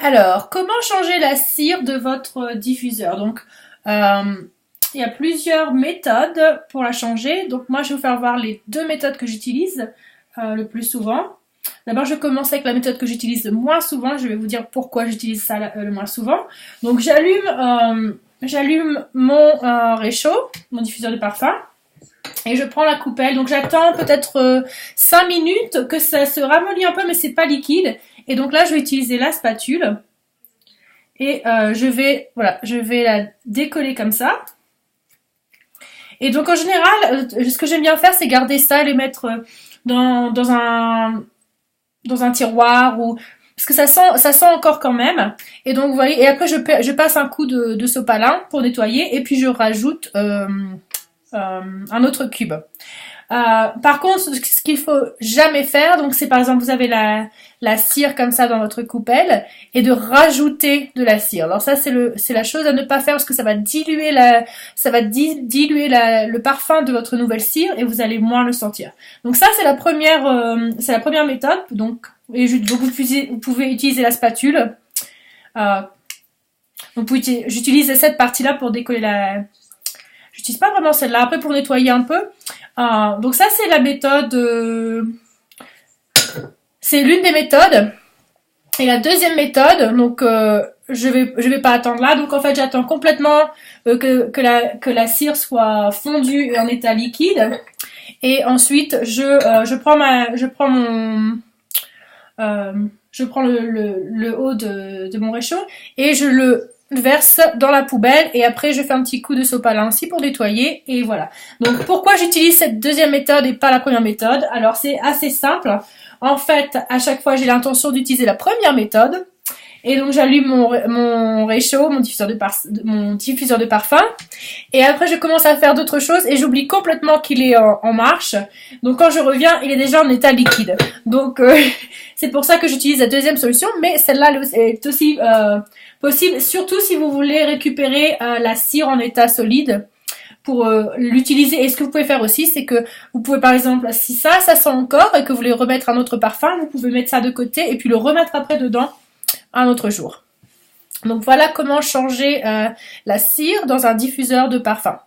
Alors, comment changer la cire de votre diffuseur? Donc, il y a plusieurs méthodes pour la changer. Donc, moi, je vais vous faire voir les deux méthodes que j'utilise le plus souvent. D'abord, je commence avec la méthode que j'utilise le moins souvent. Je vais vous dire pourquoi j'utilise ça le moins souvent. Donc, j'allume mon réchaud, mon diffuseur de parfum. Et je prends la coupelle, donc j'attends peut-être 5 minutes que ça se ramollit un peu, mais c'est pas liquide. Et donc là, je vais utiliser la spatule et je vais la décoller comme ça. Et donc en général, ce que j'aime bien faire, c'est garder ça et les mettre dans un tiroir ou parce que ça sent encore quand même. Et donc vous voyez, et après je passe un coup de sopalin pour nettoyer et puis je rajoute un autre cube. Par contre, ce qu'il faut jamais faire, donc c'est par exemple vous avez la cire comme ça dans votre coupelle et de rajouter de la cire. Alors ça c'est la chose à ne pas faire parce que ça va diluer le parfum de votre nouvelle cire et vous allez moins le sentir. Donc ça c'est la première méthode. Donc vous pouvez utiliser la spatule. J'utilise cette partie-là pour décoller j'utilise pas vraiment celle-là. Après pour nettoyer un peu. Donc ça c'est la méthode, c'est l'une des méthodes. Et la deuxième méthode, donc je vais pas attendre là. Donc en fait j'attends complètement que la cire soit fondue en état liquide. Et ensuite je prends le haut de mon réchaud et je le verse dans la poubelle et après je fais un petit coup de sopalin aussi pour nettoyer et voilà. Donc pourquoi j'utilise cette deuxième méthode et pas la première méthode? Alors c'est assez simple. En fait, à chaque fois j'ai l'intention d'utiliser la première méthode et donc j'allume mon réchaud, mon diffuseur de parfum et après je commence à faire d'autres choses et j'oublie complètement qu'il est en marche. Donc quand je reviens, il est déjà en état liquide. Donc c'est pour ça que j'utilise la deuxième solution, mais celle-là est aussi possible, surtout si vous voulez récupérer la cire en état solide pour l'utiliser. Et ce que vous pouvez faire aussi, c'est que vous pouvez par exemple, si ça sent encore et que vous voulez remettre un autre parfum, vous pouvez mettre ça de côté et puis le remettre après dedans un autre jour. Donc voilà comment changer la cire dans un diffuseur de parfum.